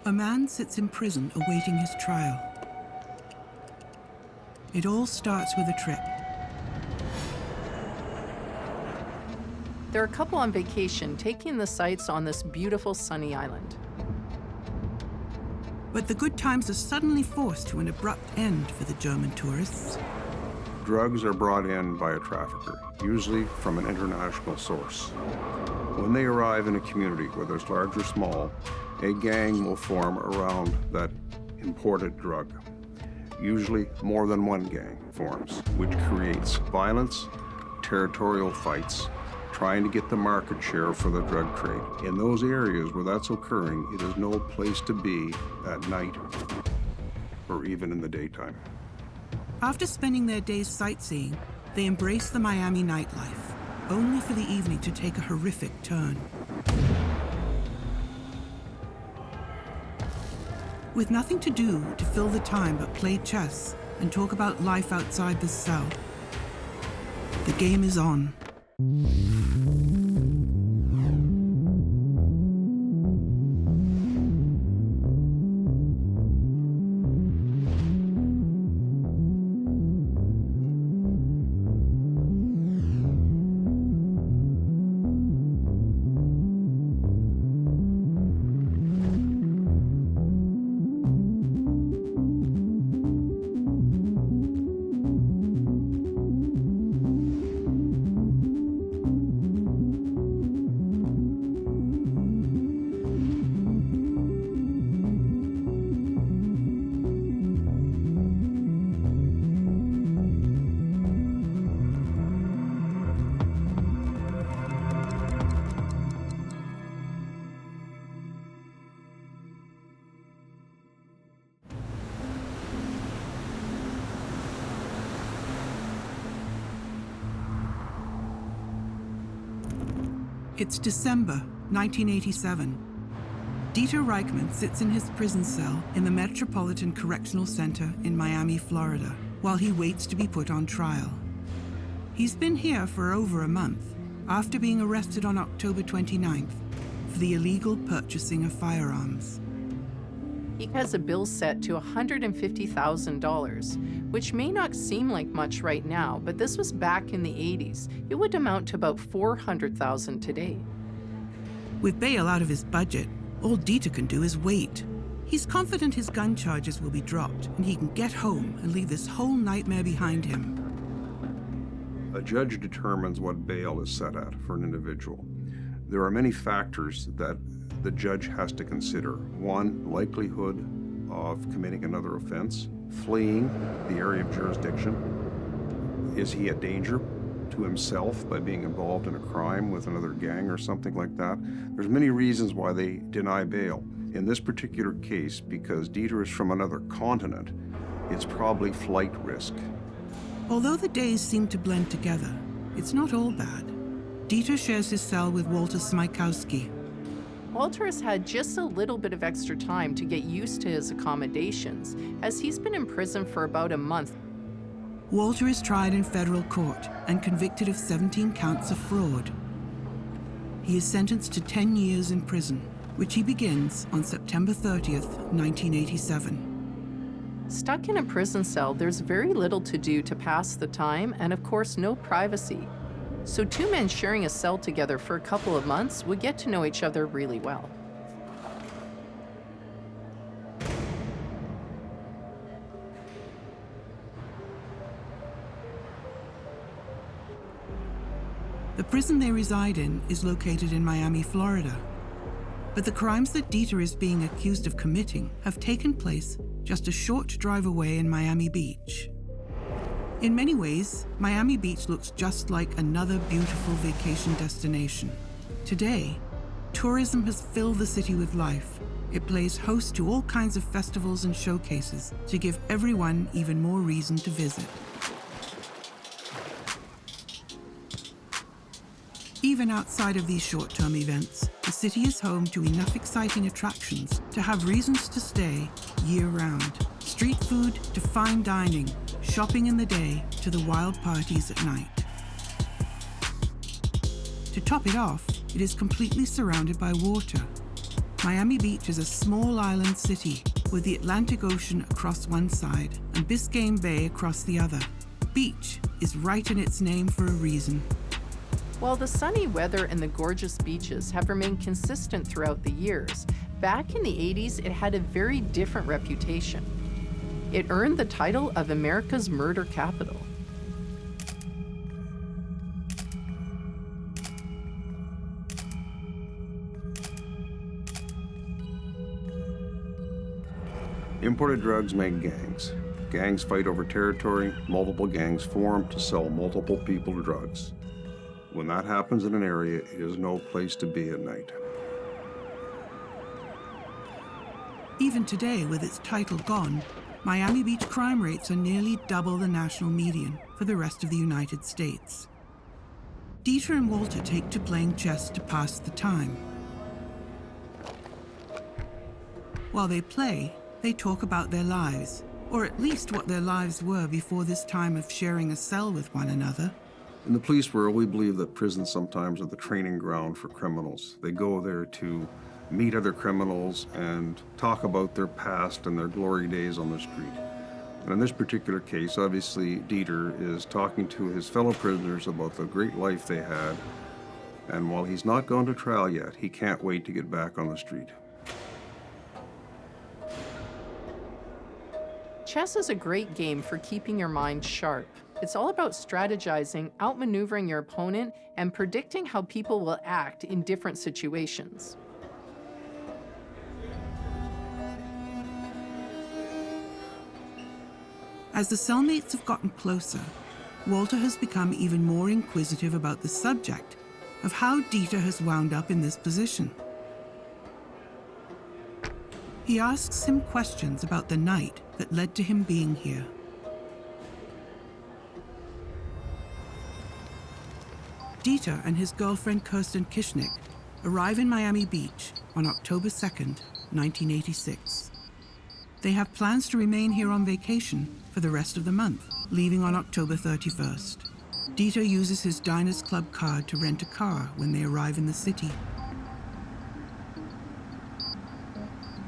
A man sits in prison awaiting his trial. It all starts with a trip. They're a couple on vacation, taking the sights on this beautiful sunny island. But the good times are suddenly forced to an abrupt end for the German tourists. Drugs are brought in by a trafficker, usually from an international source. When they arrive in a community, whether it's large or small, a gang will form around that imported drug. Usually more than one gang forms, which creates violence, territorial fights, trying to get the market share for the drug trade. In those areas where that's occurring, it is no place to be at night or even in the daytime. After spending their days sightseeing, they embrace the Miami nightlife, only for the evening to take a horrific turn. With nothing to do to fill the time but play chess and talk about life outside the cell, the game is on. It's December 1987. Dieter Reichman sits in his prison cell in the Metropolitan Correctional Center in Miami, Florida, while he waits to be put on trial. He's been here for over a month after being arrested on October 29th for the illegal purchasing of firearms. He has a bill set to $150,000, which may not seem like much right now, but this was back in the 80s. It would amount to about $400,000 today. With bail out of his budget, all Dieter can do is wait. He's confident his gun charges will be dropped and he can get home and leave this whole nightmare behind him. A judge determines what bail is set at for an individual. There are many factors that the judge has to consider. One, likelihood of committing another offense, fleeing the area of jurisdiction. Is he a danger to himself by being involved in a crime with another gang or something like that? There's many reasons why they deny bail. In this particular case, because Dieter is from another continent, it's probably flight risk. Although the days seem to blend together, it's not all bad. Dieter shares his cell with Walter Smykowski. Walter has had just a little bit of extra time to get used to his accommodations, as he's been in prison for about a month. Walter is tried in federal court and convicted of 17 counts of fraud. He is sentenced to 10 years in prison, which he begins on September 30th, 1987. Stuck in a prison cell, there's very little to do to pass the time, and of course, no privacy. So two men sharing a cell together for a couple of months would get to know each other really well. The prison they reside in is located in Miami, Florida. But the crimes that Dieter is being accused of committing have taken place just a short drive away in Miami Beach. In many ways, Miami Beach looks just like another beautiful vacation destination. Today, tourism has filled the city with life. It plays host to all kinds of festivals and showcases to give everyone even more reason to visit. Even outside of these short-term events, the city is home to enough exciting attractions to have reasons to stay year-round. Street food to fine dining, shopping in the day to the wild parties at night. To top it off, it is completely surrounded by water. Miami Beach is a small island city with the Atlantic Ocean across one side and Biscayne Bay across the other. Beach is right in its name for a reason. While the sunny weather and the gorgeous beaches have remained consistent throughout the years, back in the 80s it had a very different reputation. It earned the title of America's murder capital. Imported drugs make gangs. Gangs fight over territory. Multiple gangs form to sell multiple people drugs. When that happens in an area, it is no place to be at night. Even today, with its title gone, Miami Beach crime rates are nearly double the national median for the rest of the United States. Dieter and Walter take to playing chess to pass the time. While they play, they talk about their lives, or at least what their lives were before this time of sharing a cell with one another. In the police world, we believe that prisons sometimes are the training ground for criminals. They go there to meet other criminals and talk about their past and their glory days on the street. And in this particular case, obviously, Dieter is talking to his fellow prisoners about the great life they had. And while he's not gone to trial yet, he can't wait to get back on the street. Chess is a great game for keeping your mind sharp. It's all about strategizing, outmaneuvering your opponent, and predicting how people will act in different situations. As the cellmates have gotten closer, Walter has become even more inquisitive about the subject of how Dieter has wound up in this position. He asks him questions about the night that led to him being here. Dieter and his girlfriend Kersten Kischnick arrive in Miami Beach on October 2nd, 1986. They have plans to remain here on vacation for the rest of the month, leaving on October 31st. Dieter uses his Diners Club card to rent a car when they arrive in the city.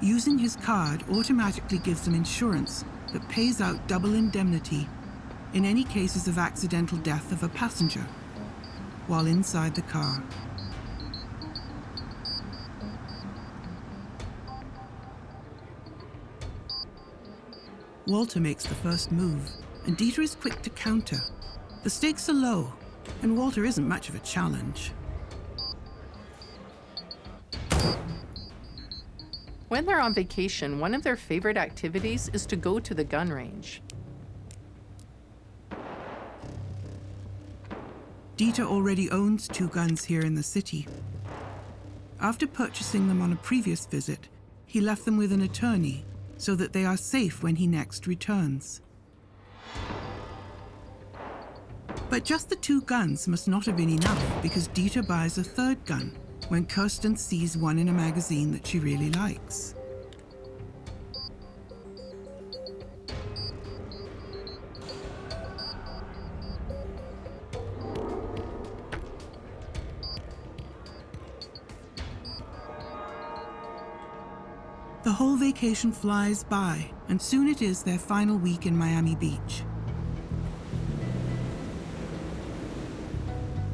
Using his card automatically gives them insurance that pays out double indemnity in any cases of accidental death of a passenger while inside the car. Walter makes the first move, and Dieter is quick to counter. The stakes are low, and Walter isn't much of a challenge. When they're on vacation, one of their favorite activities is to go to the gun range. Dieter already owns 2 guns here in the city. After purchasing them on a previous visit, he left them with an attorney so that they are safe when he next returns. But just the 2 guns must not have been enough, because Dieter buys a 3rd gun when Kersten sees one in a magazine that she really likes. The whole vacation flies by, and soon it is their final week in Miami Beach.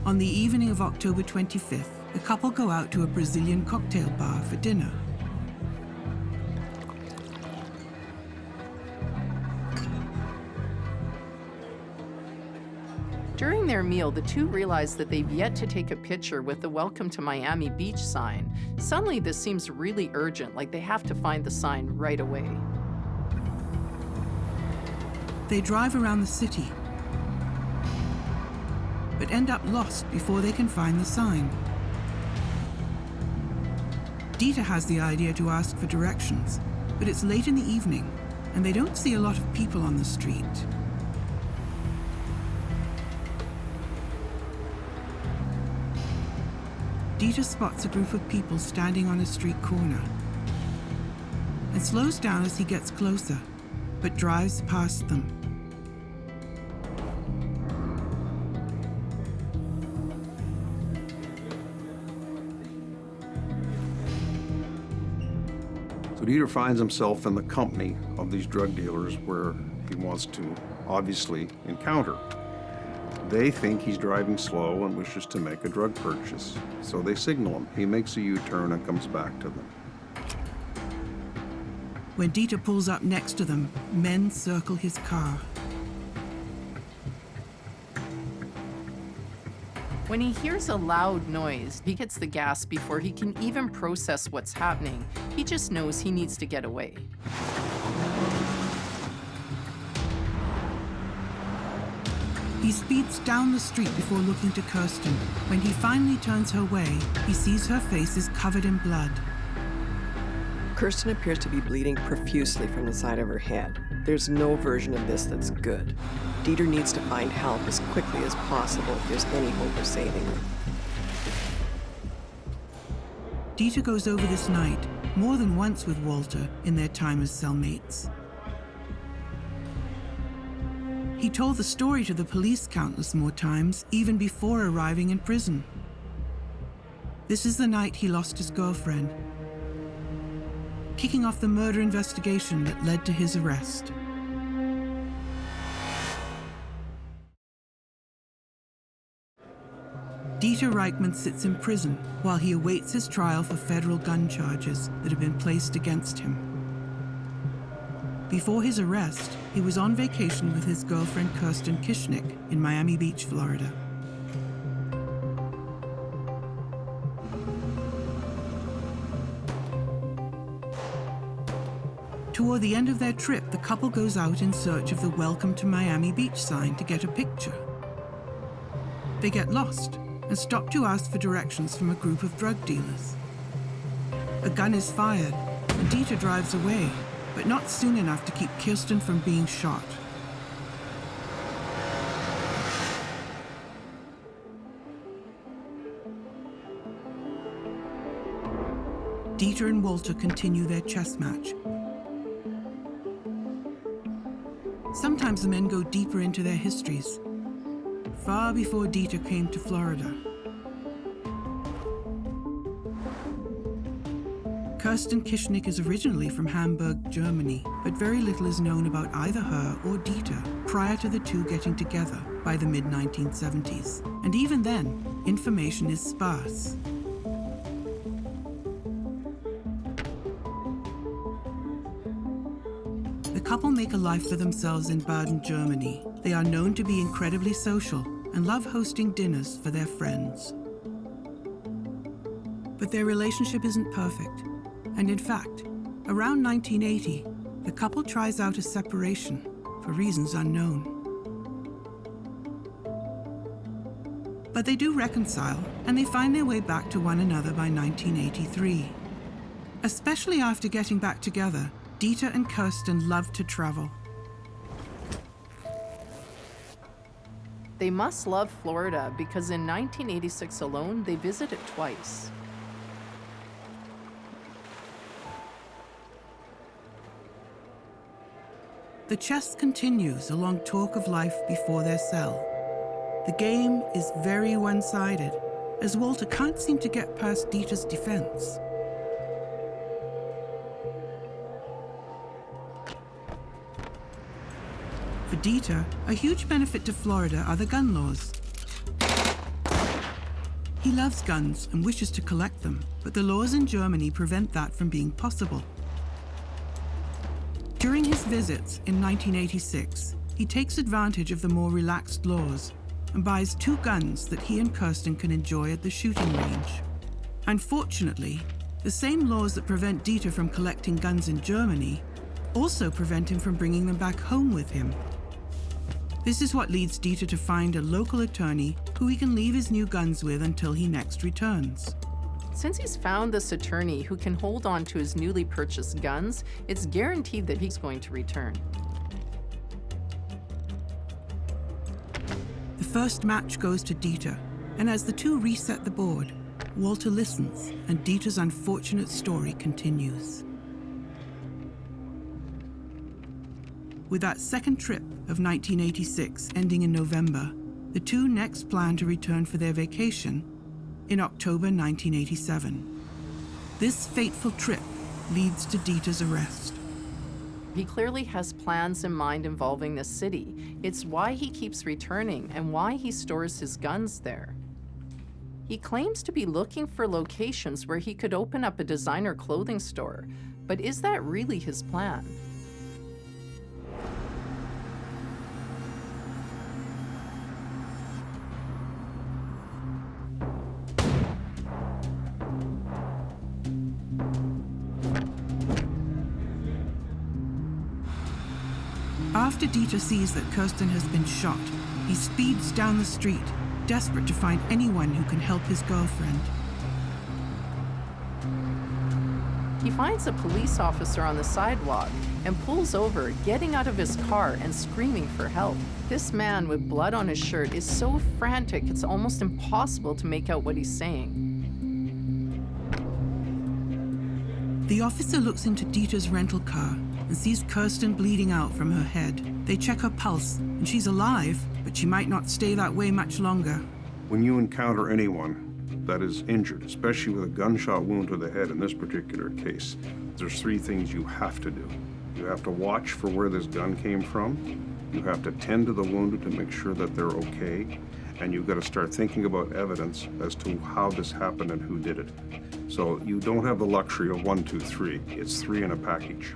On the evening of October 25th, the couple go out to a Brazilian cocktail bar for dinner. During their meal, the two realize that they've yet to take a picture with the Welcome to Miami Beach sign. Suddenly, this seems really urgent, like they have to find the sign right away. They drive around the city, but end up lost before they can find the sign. Dieter has the idea to ask for directions, but it's late in the evening, and they don't see a lot of people on the street. Dieter spots a group of people standing on a street corner and slows down as he gets closer, but drives past them. So Dieter finds himself in the company of these drug dealers where he wants to obviously encounter. They think he's driving slow and wishes to make a drug purchase, so they signal him. He makes a U-turn and comes back to them. When Dieter pulls up next to them, men circle his car. When he hears a loud noise, he hits the gas before he can even process what's happening. He just knows he needs to get away. He speeds down the street before looking to Kersten. When he finally turns her way, he sees her face is covered in blood. Kersten appears to be bleeding profusely from the side of her head. There's no version of this that's good. Dieter needs to find help as quickly as possible if there's any hope of saving her. Dieter goes over this night more than once with Walter in their time as cellmates. He told the story to the police countless more times, even before arriving in prison. This is the night he lost his girlfriend, kicking off the murder investigation that led to his arrest. Dieter Reichman sits in prison while he awaits his trial for federal gun charges that have been placed against him. Before his arrest, he was on vacation with his girlfriend Kersten Kischnick in Miami Beach, Florida. Toward the end of their trip, the couple goes out in search of the Welcome to Miami Beach sign to get a picture. They get lost and stop to ask for directions from a group of drug dealers. A gun is fired, and Dieter drives away, but not soon enough to keep Kersten from being shot. Dieter and Walter continue their chess match. Sometimes the men go deeper into their histories, far before Dieter came to Florida. Kersten Kischnick is originally from Hamburg, Germany, but very little is known about either her or Dieter prior to the two getting together by the mid-1970s. And even then, information is sparse. The couple make a life for themselves in Baden, Germany. They are known to be incredibly social and love hosting dinners for their friends. But their relationship isn't perfect. And in fact, around 1980, the couple tries out a separation for reasons unknown. But they do reconcile, and they find their way back to one another by 1983. Especially after getting back together, Dieter and Kersten love to travel. They must love Florida because in 1986 alone, they visited twice. The chess continues along talk of life before their cell. The game is very one-sided, as Walter can't seem to get past Dieter's defense. For Dieter, a huge benefit to Florida are the gun laws. He loves guns and wishes to collect them, but the laws in Germany prevent that from being possible. During his visits in 1986, he takes advantage of the more relaxed laws and buys 2 guns that he and Kersten can enjoy at the shooting range. Unfortunately, the same laws that prevent Dieter from collecting guns in Germany also prevent him from bringing them back home with him. This is what leads Dieter to find a local attorney who he can leave his new guns with until he next returns. Since he's found this attorney who can hold on to his newly purchased guns, it's guaranteed that he's going to return. The first match goes to Dieter, and as the two reset the board, Walter listens, and Dieter's unfortunate story continues. With that second trip of 1986 ending in November, the two next plan to return for their vacation in October 1987. This fateful trip leads to Dieter's arrest. He clearly has plans in mind involving the city. It's why he keeps returning and why he stores his guns there. He claims to be looking for locations where he could open up a designer clothing store, but is that really his plan? After Dieter sees that Kersten has been shot, he speeds down the street, desperate to find anyone who can help his girlfriend. He finds a police officer on the sidewalk and pulls over, getting out of his car and screaming for help. This man with blood on his shirt is so frantic it's almost impossible to make out what he's saying. The officer looks into Dieter's rental car and sees Kersten bleeding out from her head. They check her pulse, and she's alive, but she might not stay that way much longer. When you encounter anyone that is injured, especially with a gunshot wound to the head in this particular case, there's three things you have to do. You have to watch for where this gun came from. You have to tend to the wounded to make sure that they're okay. And you've got to start thinking about evidence as to how this happened and who did it. So you don't have the luxury of 1, 2, 3. It's 3 in a package.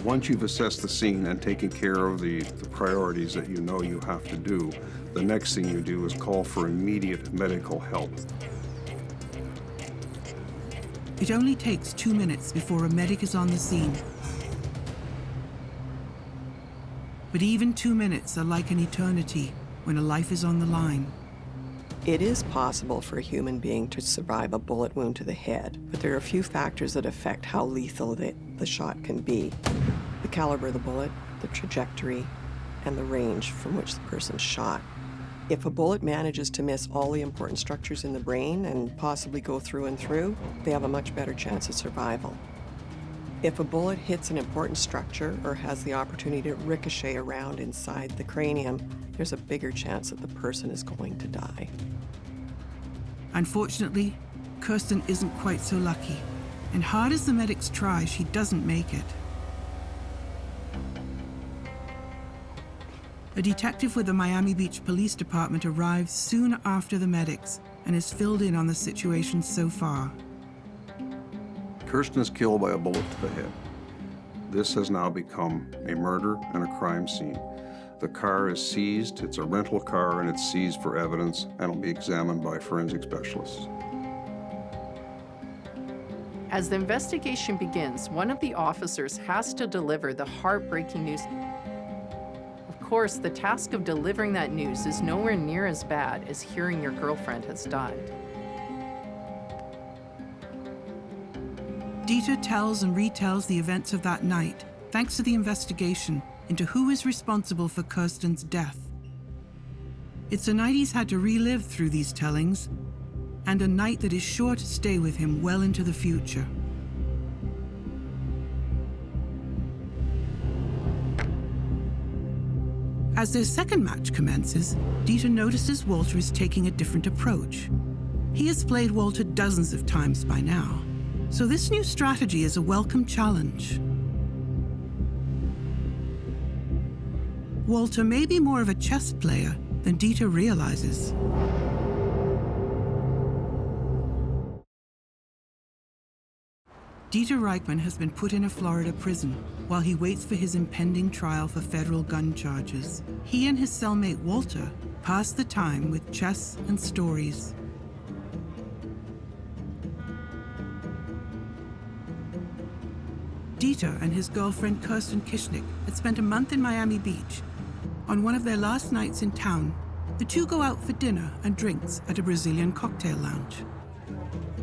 Once you've assessed the scene and taken care of the priorities that you know you have to do, the next thing you do is call for immediate medical help. It only takes 2 minutes before a medic is on the scene. But even 2 minutes are like an eternity when a life is on the line. It is possible for a human being to survive a bullet wound to the head, but there are a few factors that affect how lethal the shot can be. The caliber of the bullet, the trajectory, and the range from which the person's shot. If a bullet manages to miss all the important structures in the brain and possibly go through and through, they have a much better chance of survival. If a bullet hits an important structure or has the opportunity to ricochet around inside the cranium, there's a bigger chance that the person is going to die. Unfortunately, Kersten isn't quite so lucky, and hard as the medics try, she doesn't make it. A detective with the Miami Beach Police Department arrives soon after the medics and is filled in on the situation so far. Kersten is killed by a bullet to the head. This has now become a murder and a crime scene. The car is seized, it's a rental car, and it's seized for evidence and will be examined by forensic specialists. As the investigation begins, one of the officers has to deliver the heartbreaking news. Of course, the task of delivering that news is nowhere near as bad as hearing your girlfriend has died. Dieter tells and retells the events of that night, thanks to the investigation into who is responsible for Kersten's death. It's a night he's had to relive through these tellings, and a night that is sure to stay with him well into the future. As their second match commences, Dieter notices Walter is taking a different approach. He has played Walter dozens of times by now, so this new strategy is a welcome challenge. Walter may be more of a chess player than Dieter realizes. Dieter Reichman has been put in a Florida prison while he waits for his impending trial for federal gun charges. He and his cellmate Walter pass the time with chess and stories. Dieter and his girlfriend Kirsten Kischnick had spent a month in Miami Beach. On one of their last nights in town, the two go out for dinner and drinks at a Brazilian cocktail lounge.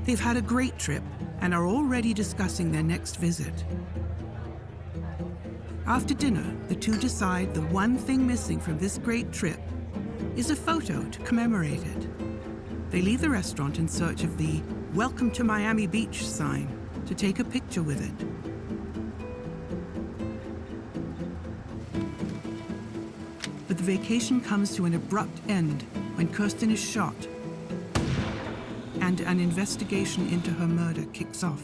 They've had a great trip and are already discussing their next visit. After dinner, the two decide the one thing missing from this great trip is a photo to commemorate it. They leave the restaurant in search of the "Welcome to Miami Beach" sign to take a picture with it. But the vacation comes to an abrupt end when Kersten is shot. an investigation into her murder kicks off.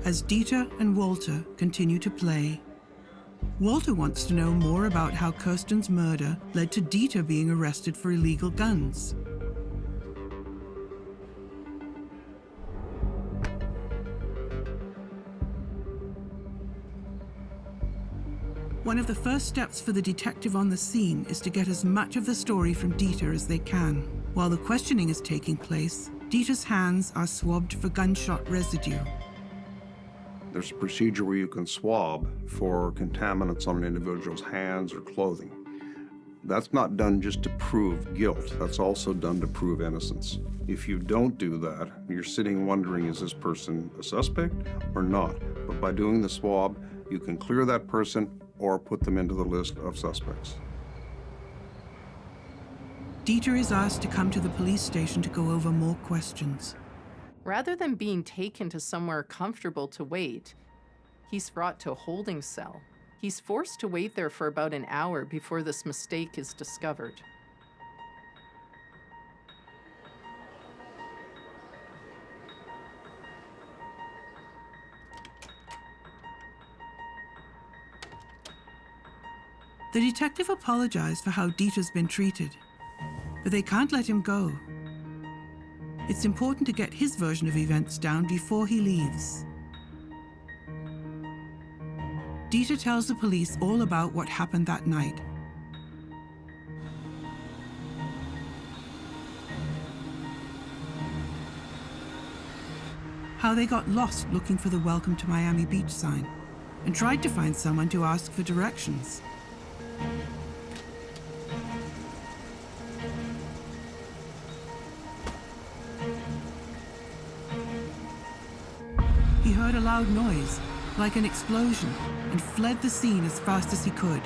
As Dieter and Walter continue to play, Walter wants to know more about how Kersten's murder led to Dieter being arrested for illegal guns. One of the first steps for the detective on the scene is to get as much of the story from Dieter as they can. While the questioning is taking place, Dieter's hands are swabbed for gunshot residue. There's a procedure where you can swab for contaminants on an individual's hands or clothing. That's not done just to prove guilt. That's also done to prove innocence. If you don't do that, you're sitting wondering, is this person a suspect or not? But by doing the swab, you can clear that person or put them into the list of suspects. Dieter is asked to come to the police station to go over more questions. Rather than being taken to somewhere comfortable to wait, he's brought to a holding cell. He's forced to wait there for about an hour before this mistake is discovered. The detective apologized for how Dieter's been treated, but they can't let him go. It's important to get his version of events down before he leaves. Dieter tells the police all about what happened that night. How they got lost looking for the Welcome to Miami Beach sign and tried to find someone to ask for directions. He heard a loud noise, like an explosion, and fled the scene as fast as he could.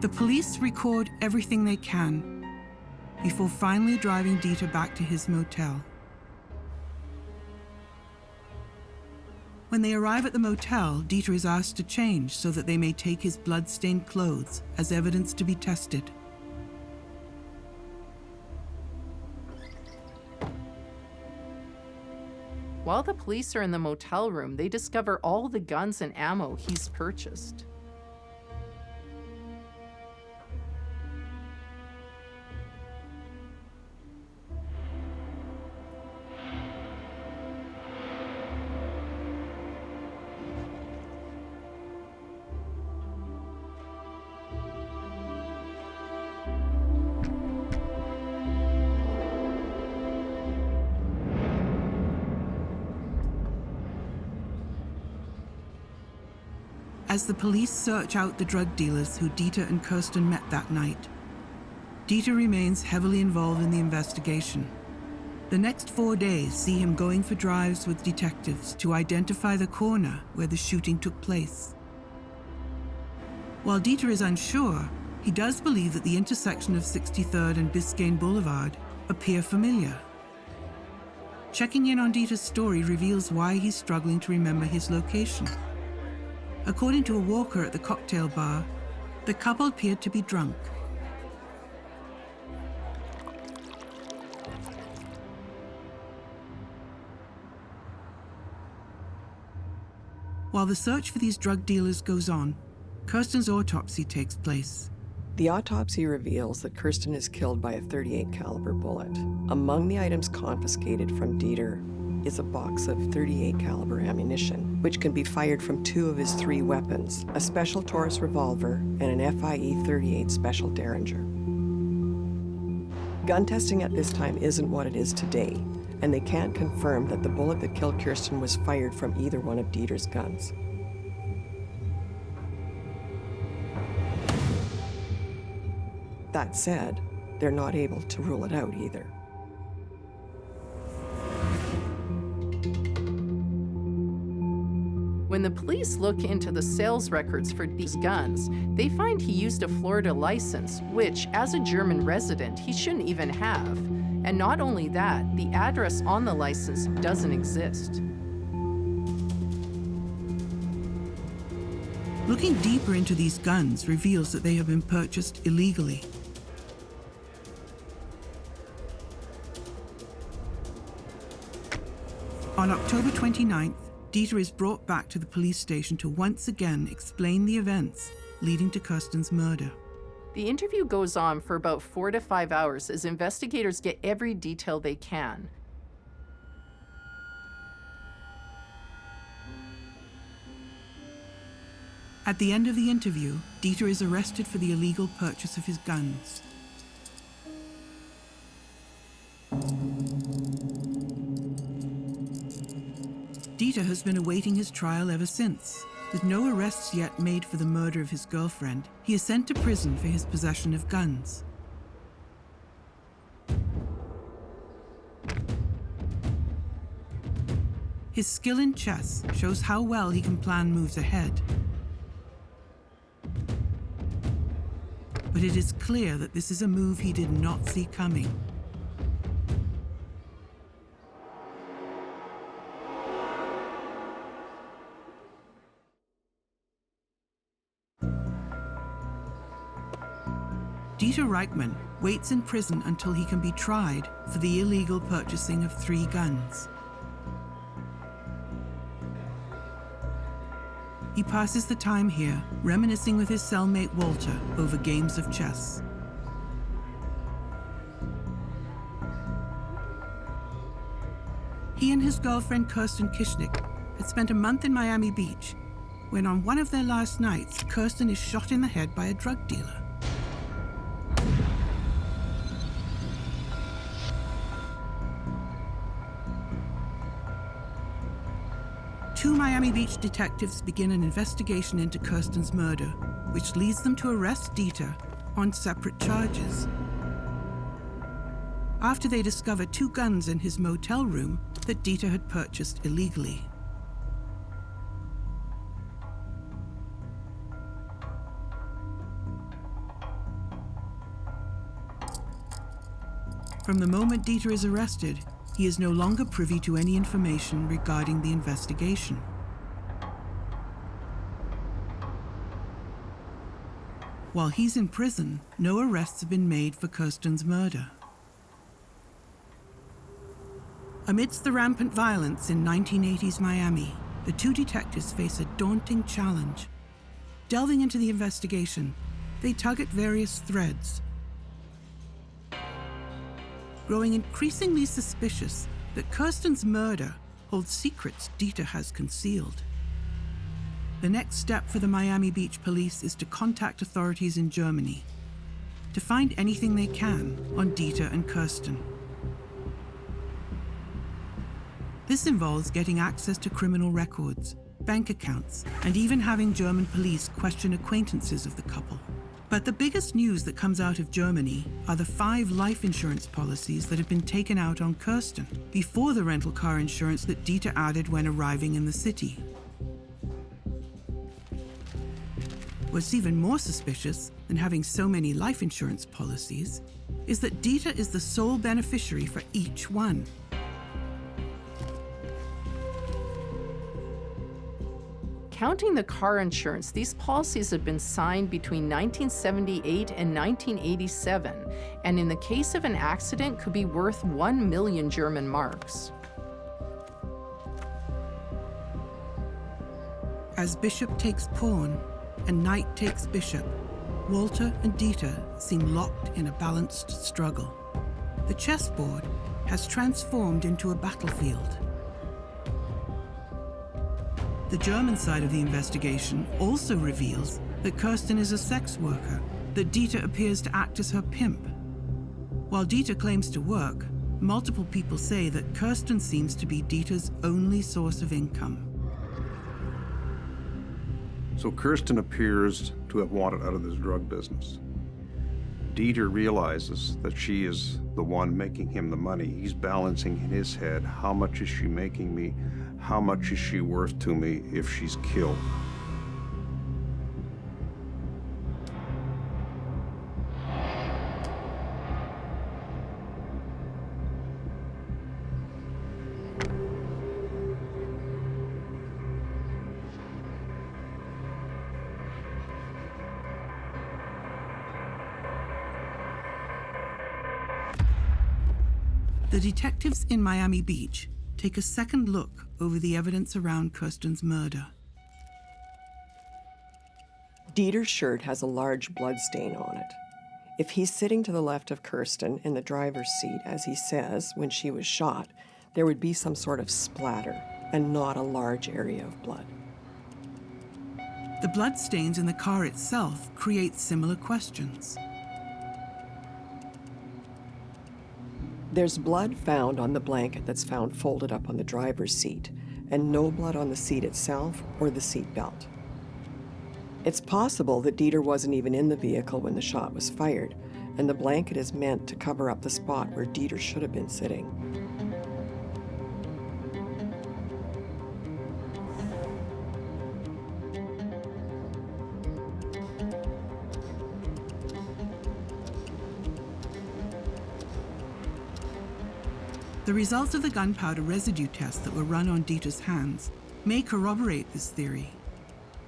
The police record everything they can before finally driving Dieter back to his motel. When they arrive at the motel, Dieter is asked to change so that they may take his blood-stained clothes as evidence to be tested. While the police are in the motel room, they discover all the guns and ammo he's purchased. As the police search out the drug dealers who Dieter and Kersten met that night, Dieter remains heavily involved in the investigation. The next 4 days see him going for drives with detectives to identify the corner where the shooting took place. While Dieter is unsure, he does believe that the intersection of 63rd and Biscayne Boulevard appear familiar. Checking in on Dieter's story reveals why he's struggling to remember his location. According to a walker at the cocktail bar, the couple appeared to be drunk. While the search for these drug dealers goes on, Kersten's autopsy takes place. The autopsy reveals that Kersten is killed by a .38 caliber bullet. Among the items confiscated from Dieter is a box of .38 caliber ammunition, which can be fired from 2 of his 3 weapons, a special Taurus revolver and an FIE .38 special Derringer. Gun testing at this time isn't what it is today, and they can't confirm that the bullet that killed Kersten was fired from either one of Dieter's guns. That said, they're not able to rule it out either. When the police look into the sales records for these guns, they find he used a Florida license, which, as a German resident, he shouldn't even have. And not only that, the address on the license doesn't exist. Looking deeper into these guns reveals that they have been purchased illegally. On October 29th, Dieter is brought back to the police station to once again explain the events leading to Kersten's murder. The interview goes on for about 4 to 5 hours as investigators get every detail they can. At the end of the interview, Dieter is arrested for the illegal purchase of his guns. Dieter has been awaiting his trial ever since. With no arrests yet made for the murder of his girlfriend, he is sent to prison for his possession of guns. His skill in chess shows how well he can plan moves ahead. But it is clear that this is a move he did not see coming. Dieter Reichmann waits in prison until he can be tried for the illegal purchasing of 3 guns. He passes the time here, reminiscing with his cellmate Walter over games of chess. He and his girlfriend Kersten Kischnick had spent a month in Miami Beach when on one of their last nights, Kersten is shot in the head by a drug dealer. Two Miami Beach detectives begin an investigation into Kersten's murder, which leads them to arrest Dieter on separate charges. After they discover 2 guns in his motel room that Dieter had purchased illegally. From the moment Dieter is arrested, he is no longer privy to any information regarding the investigation. While he's in prison, no arrests have been made for Kersten's murder. Amidst the rampant violence in 1980s Miami, the 2 detectives face a daunting challenge. Delving into the investigation, they tug at various threads, growing increasingly suspicious that Kersten's murder holds secrets Dieter has concealed. The next step for the Miami Beach police is to contact authorities in Germany to find anything they can on Dieter and Kersten. This involves getting access to criminal records, bank accounts, and even having German police question acquaintances of the couple. But the biggest news that comes out of Germany are the 5 life insurance policies that have been taken out on Kersten before the rental car insurance that Dieter added when arriving in the city. What's even more suspicious than having so many life insurance policies is that Dieter is the sole beneficiary for each one. Counting the car insurance, these policies have been signed between 1978 and 1987, and in the case of an accident could be worth 1 million German marks. As bishop takes pawn and knight takes bishop, Walter and Dieter seem locked in a balanced struggle. The chessboard has transformed into a battlefield. The German side of the investigation also reveals that Kersten is a sex worker, that Dieter appears to act as her pimp. While Dieter claims to work, multiple people say that Kersten seems to be Dieter's only source of income. So Kersten appears to have wanted out of this drug business. Dieter realizes that she is the one making him the money. He's balancing in his head, how much is she making me? How much is she worth to me if she's killed? The detectives in Miami Beach take a second look over the evidence around Kersten's murder. Dieter's shirt has a large blood stain on it. If he's sitting to the left of Kersten in the driver's seat, as he says, when she was shot, there would be some sort of splatter and not a large area of blood. The blood stains in the car itself create similar questions. There's blood found on the blanket that's found folded up on the driver's seat, and no blood on the seat itself or the seat belt. It's possible that Dieter wasn't even in the vehicle when the shot was fired, and the blanket is meant to cover up the spot where Dieter should have been sitting. The results of the gunpowder residue tests that were run on Dieter's hands may corroborate this theory.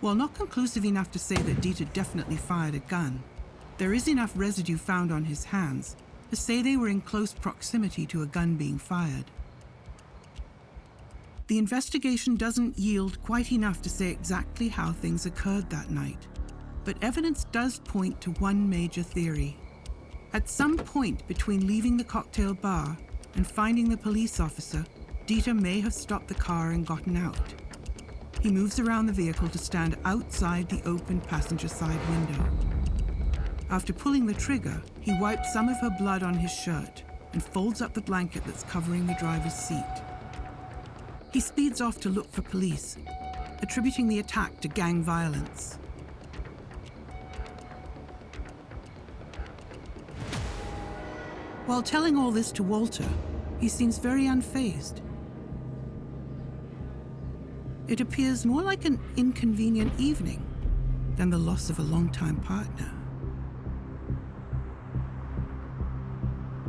While not conclusive enough to say that Dieter definitely fired a gun, there is enough residue found on his hands to say they were in close proximity to a gun being fired. The investigation doesn't yield quite enough to say exactly how things occurred that night, but evidence does point to one major theory. At some point between leaving the cocktail bar and finding the police officer, Dieter may have stopped the car and gotten out. He moves around the vehicle to stand outside the open passenger side window. After pulling the trigger, he wipes some of her blood on his shirt and folds up the blanket that's covering the driver's seat. He speeds off to look for police, attributing the attack to gang violence. While telling all this to Walter, he seems very unfazed. It appears more like an inconvenient evening than the loss of a longtime partner.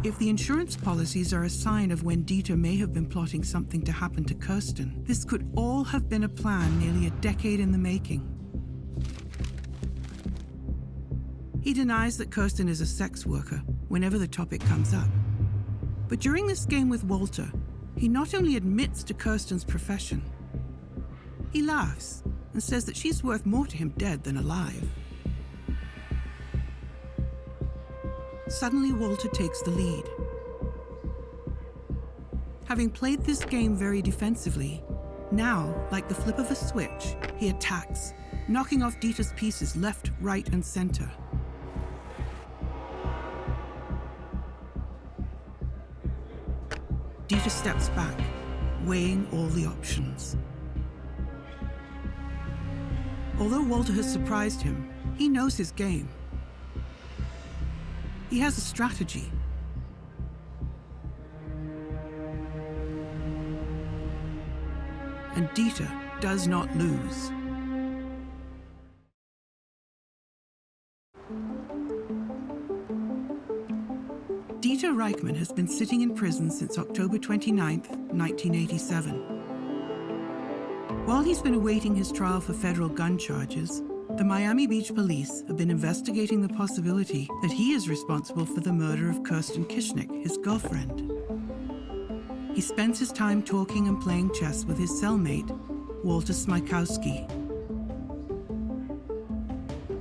If the insurance policies are a sign of when Dieter may have been plotting something to happen to Kersten, this could all have been a plan nearly a decade in the making. He denies that Kersten is a sex worker whenever the topic comes up. But during this game with Walter, he not only admits to Kersten's profession, he laughs and says that she's worth more to him dead than alive. Suddenly, Walter takes the lead. Having played this game very defensively, now, like the flip of a switch, he attacks, knocking off Dieter's pieces left, right, and center. Dieter steps back, weighing all the options. Although Walter has surprised him, he knows his game. He has a strategy. And Dieter does not lose. Dieter Reichman has been sitting in prison since October 29, 1987. While he's been awaiting his trial for federal gun charges, the Miami Beach police have been investigating the possibility that he is responsible for the murder of Kersten Kischnick, his girlfriend. He spends his time talking and playing chess with his cellmate, Walter Smykowski.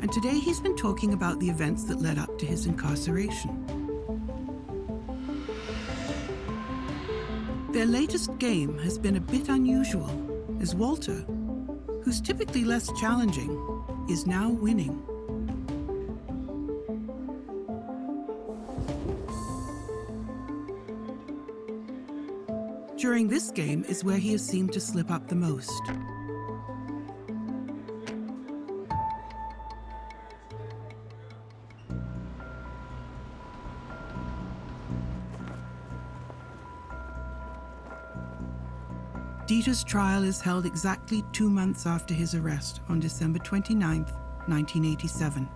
And today he's been talking about the events that led up to his incarceration. Their latest game has been a bit unusual, as Walter, who's typically less challenging, is now winning. During this game is where he has seemed to slip up the most. Dieter's trial is held exactly 2 months after his arrest on December 29, 1987.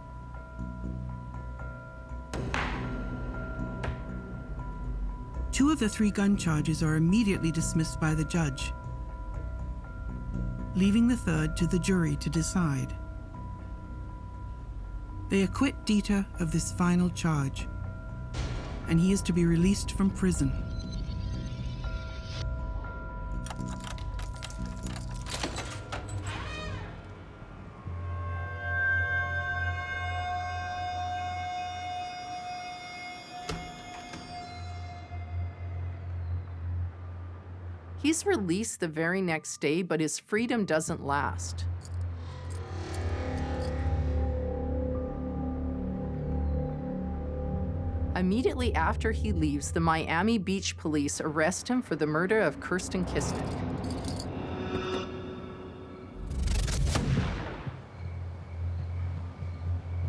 Two of the 3 gun charges are immediately dismissed by the judge, leaving the third to the jury to decide. They acquit Dieter of this final charge, and he is to be released from prison. He's released the very next day, but his freedom doesn't last. Immediately after he leaves, the Miami Beach police arrest him for the murder of Kersten Kischnick.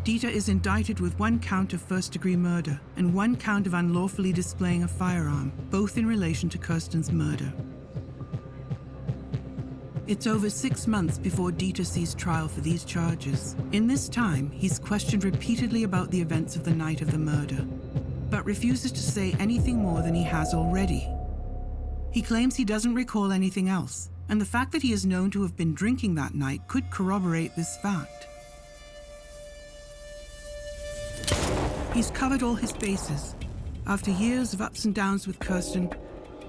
Dieter is indicted with 1 count of first-degree murder and 1 count of unlawfully displaying a firearm, both in relation to Kersten's murder. It's over 6 months before Dieter sees trial for these charges. In this time, he's questioned repeatedly about the events of the night of the murder, but refuses to say anything more than he has already. He claims he doesn't recall anything else, and the fact that he is known to have been drinking that night could corroborate this fact. He's covered all his bases. After years of ups and downs with Kersten,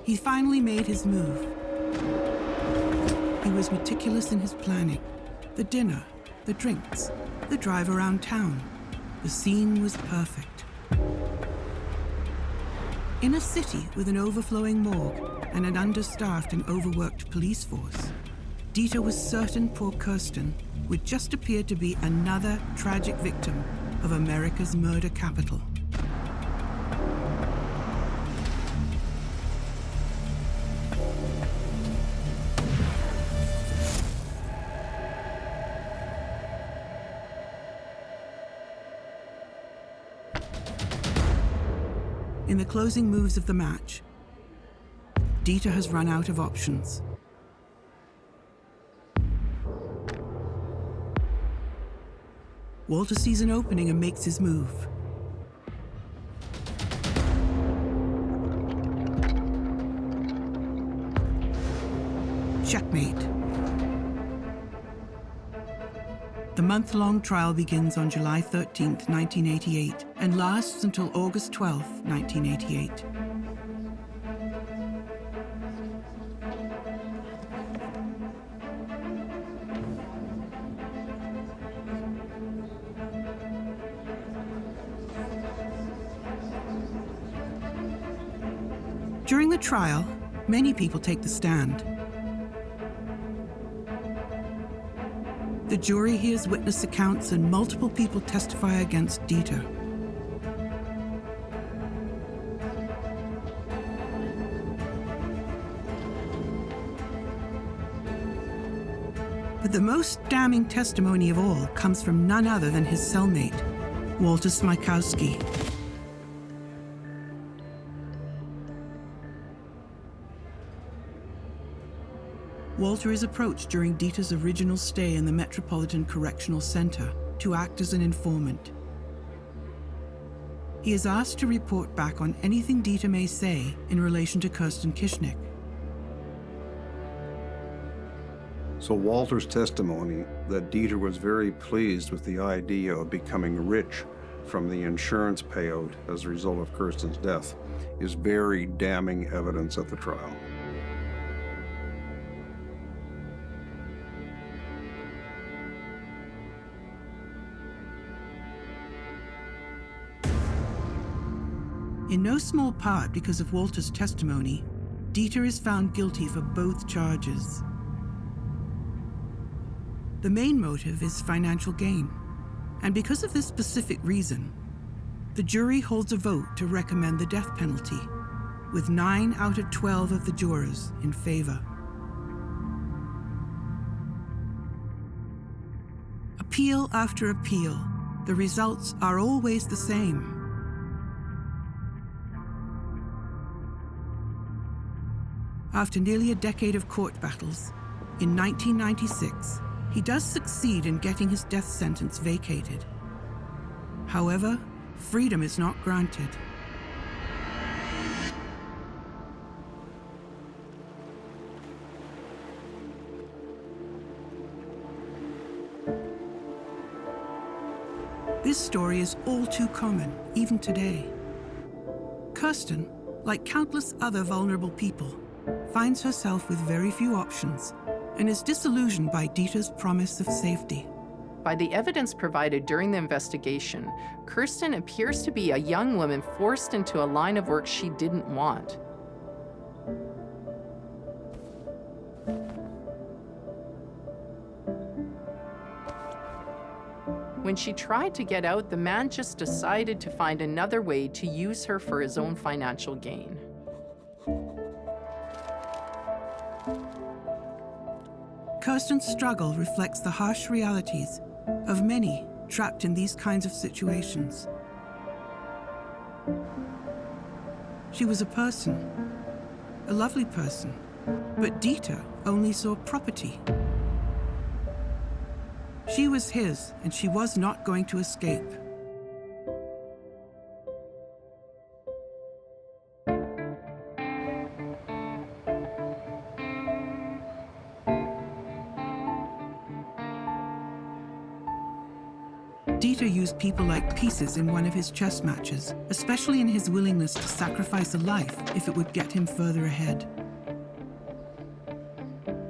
he finally made his move. He was meticulous in his planning. The dinner, the drinks, the drive around town. The scene was perfect. In a city with an overflowing morgue and an understaffed and overworked police force, Dieter was certain poor Kersten would just appear to be another tragic victim of America's murder capital. In the closing moves of the match, Dieter has run out of options. Walter sees an opening and makes his move. Checkmate. The month-long trial begins on July 13, 1988, and lasts until August 12, 1988. During the trial, many people take the stand. The jury hears witness accounts and multiple people testify against Dieter. But the most damning testimony of all comes from none other than his cellmate, Walter Smykowski. Walter is approached during Dieter's original stay in the Metropolitan Correctional Center to act as an informant. He is asked to report back on anything Dieter may say in relation to Kersten Kischnick. So Walter's testimony that Dieter was very pleased with the idea of becoming rich from the insurance payout as a result of Kersten's death is very damning evidence at the trial. In no small part because of Walter's testimony, Dieter is found guilty for both charges. The main motive is financial gain, and because of this specific reason, the jury holds a vote to recommend the death penalty, with 9 out of 12 of the jurors in favor. Appeal after appeal, the results are always the same. After nearly a decade of court battles, in 1996, he does succeed in getting his death sentence vacated. However, freedom is not granted. This story is all too common, even today. Kersten, like countless other vulnerable people, finds herself with very few options and is disillusioned by Dieter's promise of safety. By the evidence provided during the investigation, Kersten appears to be a young woman forced into a line of work she didn't want. When she tried to get out, the man just decided to find another way to use her for his own financial gain. Kersten's struggle reflects the harsh realities of many trapped in these kinds of situations. She was a person, a lovely person, but Dieter only saw property. She was his, and she was not going to escape. Dieter used people like pieces in one of his chess matches, especially in his willingness to sacrifice a life if it would get him further ahead.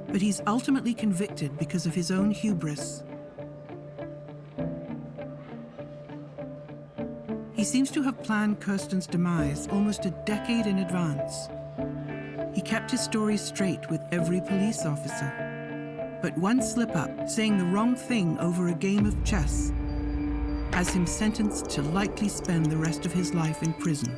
But he's ultimately convicted because of his own hubris. He seems to have planned Kersten's demise almost a decade in advance. He kept his story straight with every police officer. But one slip-up, saying the wrong thing over a game of chess, has him sentenced to likely spend the rest of his life in prison.